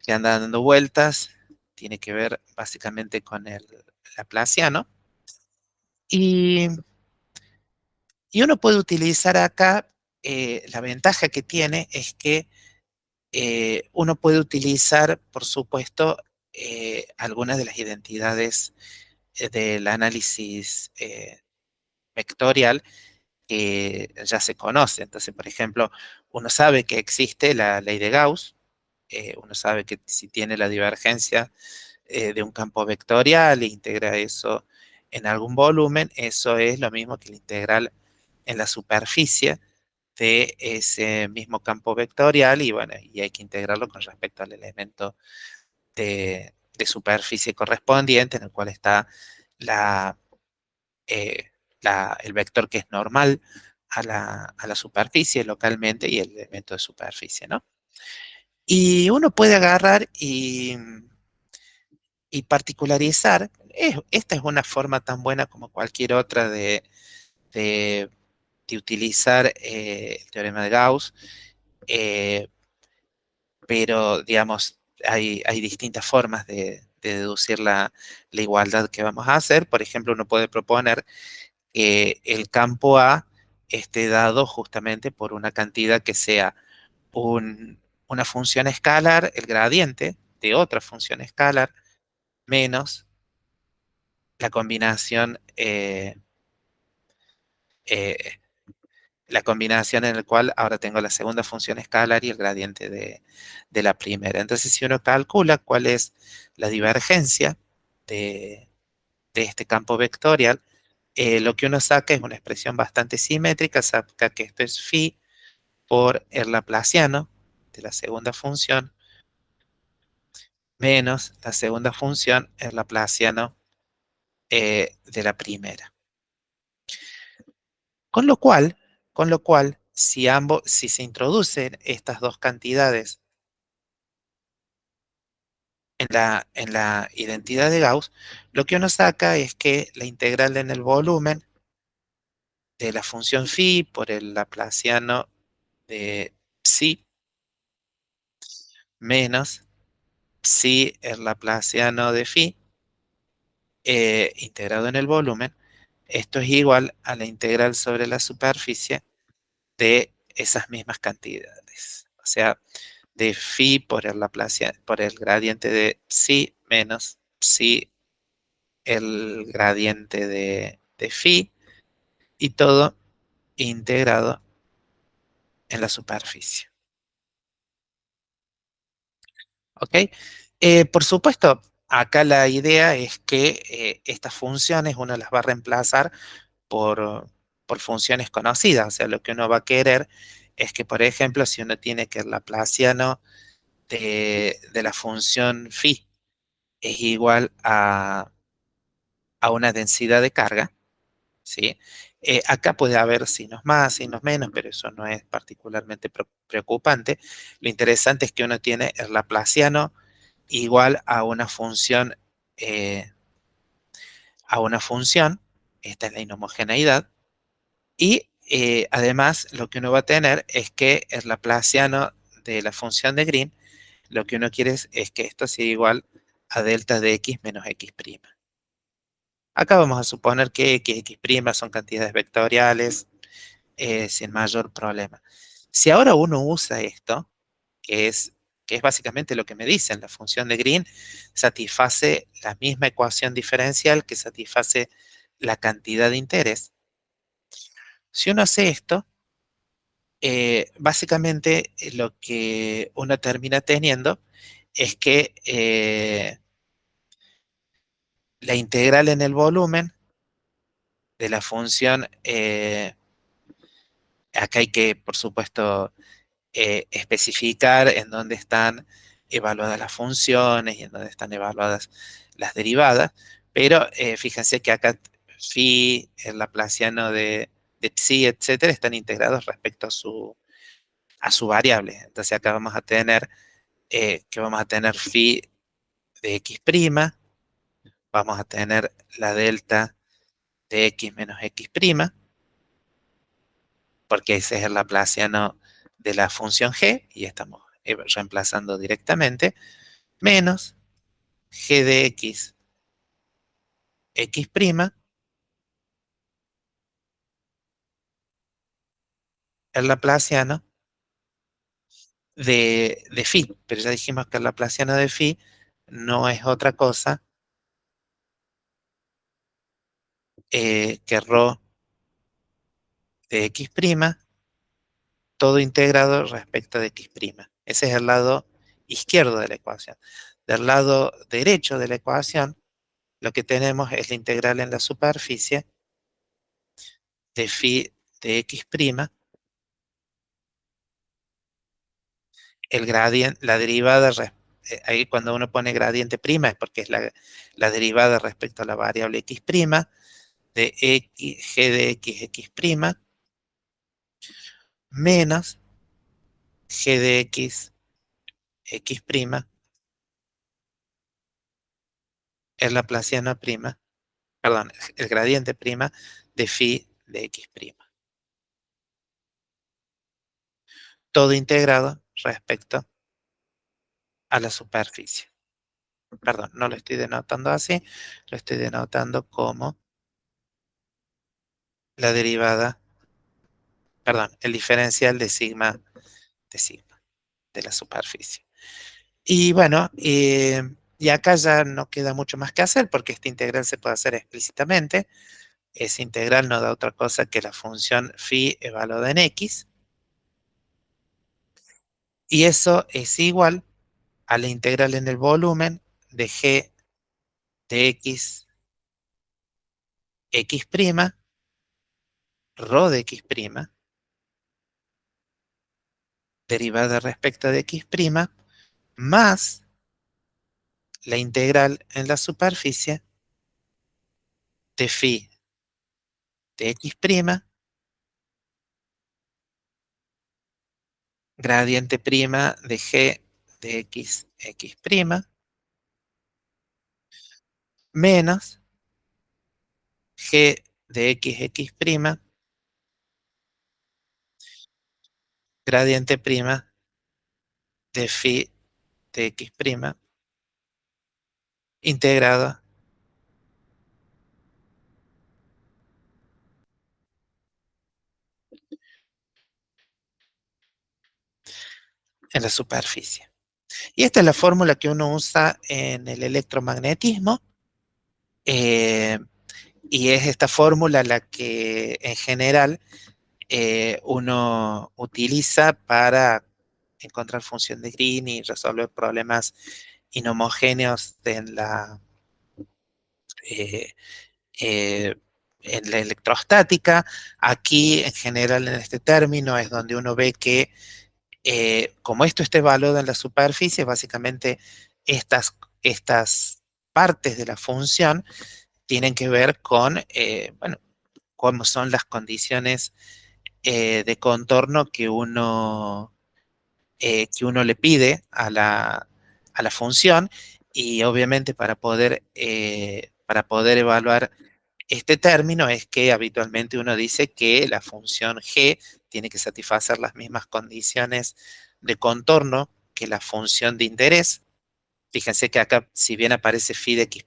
que anda dando vueltas tiene que ver básicamente con el laplaciano. Y, y uno puede utilizar acá, la ventaja que tiene es que uno puede utilizar, por supuesto, algunas de las identidades del análisis vectorial que ya se conoce. Entonces, por ejemplo, uno sabe que existe la ley de Gauss, uno sabe que si tiene la divergencia de un campo vectorial e integra eso en algún volumen, eso es lo mismo que la integral en la superficie de ese mismo campo vectorial y bueno, y hay que integrarlo con respecto al elemento de superficie correspondiente en el cual está la, eh, el vector que es normal a la superficie localmente y el elemento de superficie, ¿no? Y uno puede agarrar y particularizar. Esta es una forma tan buena como cualquier otra de- de utilizar el teorema de Gauss, eh, pero digamos, hay distintas formas de deducir la igualdad que vamos a hacer. Por ejemplo, uno puede proponer que el campo A esté dado justamente por una cantidad que sea una función escalar, el gradiente de otra función escalar, menos la combinación, eh, la combinación en la cual ahora tengo la segunda función escalar y el gradiente de la primera. Entonces, si uno calcula cuál es la divergencia de, de este campo vectorial, lo que uno saca es una expresión bastante simétrica, saca que esto es phi por el laplaciano de la segunda función menos la segunda función, el laplaciano de la primera. Con lo cual, si se introducen estas dos cantidades en la identidad de Gauss, lo que uno saca es que la integral en el volumen de la función phi por el laplaciano de psi menos psi el laplaciano de phi integrado en el volumen, esto es igual a la integral sobre la superficie de esas mismas cantidades. O sea, de phi por el gradiente de psi menos psi el gradiente de phi y todo integrado en la superficie. ¿Ok? Por supuesto, acá la idea es que estas funciones uno las va a reemplazar por funciones conocidas. O sea, lo que uno va a querer es que, por ejemplo, si uno tiene que el laplaciano de la función phi es igual a una densidad de carga, ¿sí? Acá puede haber signos más, signos menos, pero eso no es particularmente preocupante. Lo interesante es que uno tiene el laplaciano igual a una función, esta es la inhomogeneidad, y además lo que uno va a tener es que el laplaciano de la función de Green, lo que uno quiere es que esto sea igual a delta de x menos x'. Acá vamos a suponer que x, x' son cantidades vectoriales sin mayor problema. Si ahora uno usa esto, que es, que es básicamente lo que me dicen, la función de Green satisface la misma ecuación diferencial que satisface la cantidad de interés. Si uno hace esto, básicamente lo que uno termina teniendo es que la integral en el volumen de la función, acá hay que, por supuesto, especificar en dónde están evaluadas las funciones y en dónde están evaluadas las derivadas, pero fíjense que acá phi, el laplaciano de psi, etcétera, están integrados respecto a su variable. Entonces acá vamos a tener que vamos a tener phi de x', vamos a tener la delta de x menos x', porque ese es el laplaciano de la función g, y estamos reemplazando directamente, menos g de x, x', el laplaciano de phi, pero ya dijimos que el laplaciano de phi no es otra cosa que rho de x', todo integrado respecto de x'. Ese es el lado izquierdo de la ecuación. Del lado derecho de la ecuación, lo que tenemos es la integral en la superficie de phi de x', el gradiente, la derivada, ahí cuando uno pone gradiente prima es porque es la derivada respecto a la variable x', de x, g de x, x', menos g de x, x', el laplaciano prima, perdón, el gradiente prima de phi de x'. Todo integrado respecto a la superficie. Perdón, no lo estoy denotando así, lo estoy denotando como la derivada, perdón, el diferencial de sigma, de la superficie. Y bueno, y acá ya no queda mucho más que hacer porque esta integral se puede hacer explícitamente. Esa integral no da otra cosa que la función phi evaluada en x, y eso es igual a la integral en el volumen de g de x, x', rho de x', derivada respecto de x', más la integral en la superficie de phi de x', gradiente prima de g de x, x', menos g de x, x', gradiente prima de phi de x', integrado en la superficie. Y esta es la fórmula que uno usa en el electromagnetismo, eh, y es esta fórmula la que en general uno utiliza para encontrar función de Green y resolver problemas inhomogéneos eh, eh, en la electrostática. Aquí, en general, en este término, es donde uno ve que, como esto está evaluado en la superficie, básicamente estas partes de la función tienen que ver con, bueno, cómo son las condiciones de contorno que uno le pide a la función, y obviamente para poder evaluar este término es que habitualmente uno dice que la función g tiene que satisfacer las mismas condiciones de contorno que la función de interés. Fíjense que acá, si bien aparece phi de x',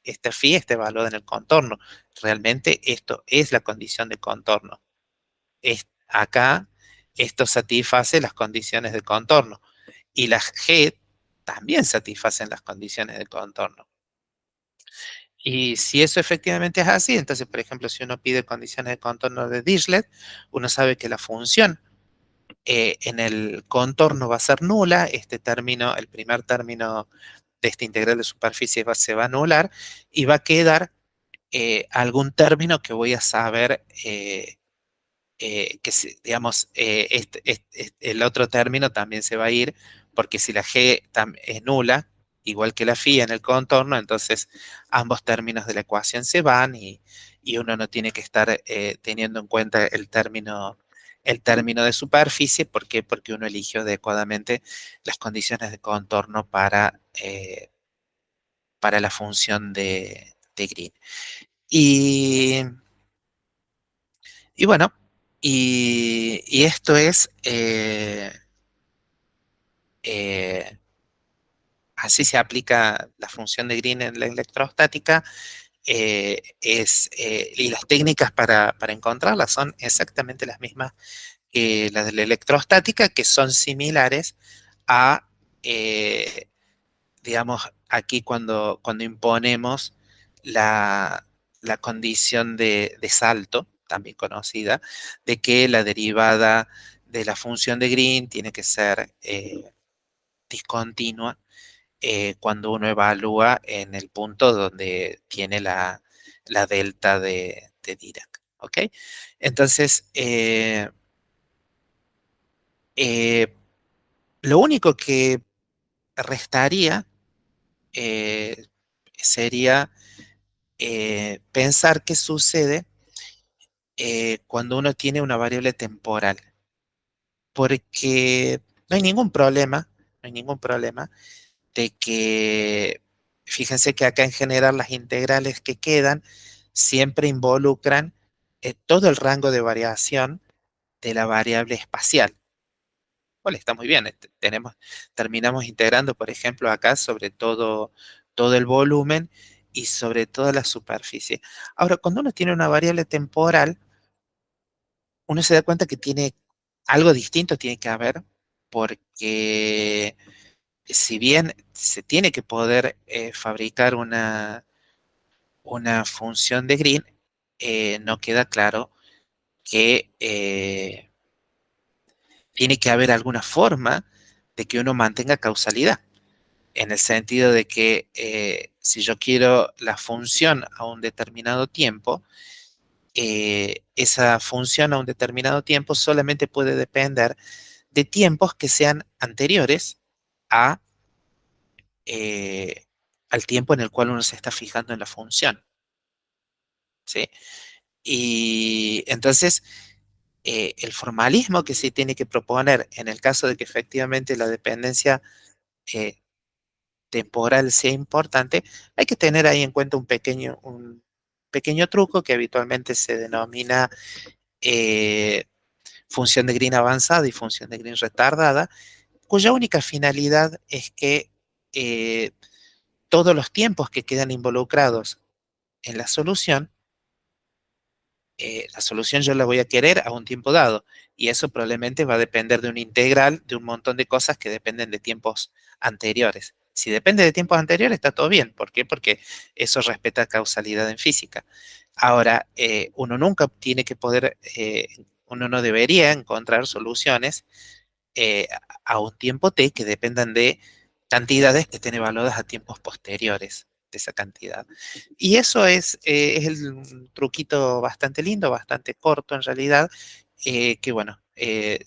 esta phi está evaluada en el contorno. Realmente esto es la condición de contorno. Acá esto satisface las condiciones de contorno. Y las g también satisfacen las condiciones de contorno. Y si eso efectivamente es así, entonces, por ejemplo, si uno pide condiciones de contorno de Dirichlet, uno sabe que la función en el contorno va a ser nula. Este término, el primer término de esta integral de superficie se va a anular y va a quedar algún término que voy a saber digamos, el otro término también se va a ir, porque si la g es nula, igual que la phi en el contorno, entonces ambos términos de la ecuación se van y uno no tiene que estar teniendo en cuenta el término de superficie. ¿Por qué? Porque uno eligió adecuadamente las condiciones de contorno para la función de Green. Y bueno, y esto es, eh, así se aplica la función de Green en la electrostática. Y las técnicas para encontrarlas son exactamente las mismas que las de la electrostática, que son similares a, eh, digamos, aquí cuando imponemos la, la condición de salto, también conocida, de que la derivada de la función de Green tiene que ser discontinua cuando uno evalúa en el punto donde tiene la delta de Dirac. ¿Ok? Entonces, eh, lo único que restaría eh, sería pensar qué sucede cuando uno tiene una variable temporal, porque no hay ningún problema, no hay ningún problema de que, fíjense que acá en general las integrales que quedan siempre involucran todo el rango de variación de la variable espacial. Bueno, está muy bien, terminamos integrando, por ejemplo, acá sobre todo el volumen y sobre toda la superficie. Ahora, cuando uno tiene una variable temporal, uno se da cuenta que tiene algo distinto, tiene que haber, porque si bien se tiene que poder fabricar una función de Green, no queda claro que tiene que haber alguna forma de que uno mantenga causalidad, en el sentido de que si yo quiero la función a un determinado tiempo, esa función a un determinado tiempo solamente puede depender de tiempos que sean anteriores a, eh, al tiempo en el cual uno se está fijando en la función. ¿Sí? Y entonces, el formalismo que se tiene que proponer en el caso de que efectivamente la dependencia eh, temporal sea importante, hay que tener ahí en cuenta un pequeño truco que habitualmente se denomina eh, función de Green avanzada y función de Green retardada, cuya única finalidad es que eh, todos los tiempos que quedan involucrados en la solución yo la voy a querer a un tiempo dado, y eso probablemente va a depender de una integral de un montón de cosas que dependen de tiempos anteriores. Si depende de tiempos anteriores, está todo bien. ¿Por qué? Porque eso respeta causalidad en física. Ahora, uno nunca tiene que poder, uno no debería encontrar soluciones eh, a un tiempo t que dependan de cantidades que estén evaluadas a tiempos posteriores de esa cantidad. Y eso es un truquito bastante lindo, bastante corto en realidad, que bueno,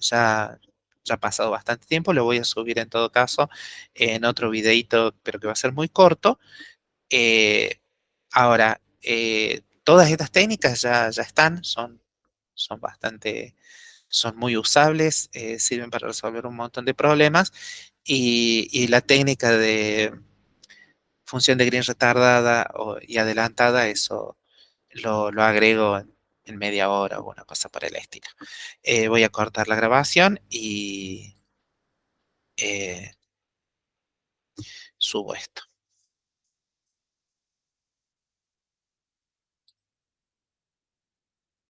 ya ha pasado bastante tiempo. Lo voy a subir en todo caso en otro videito, pero que va a ser muy corto. Eh, Ahora, todas estas técnicas ya están, son bastante, son muy usables, sirven para resolver un montón de problemas, y la técnica de función de Green retardada y adelantada, eso lo agrego en media hora o una cosa por el estilo. Voy a cortar la grabación y subo esto.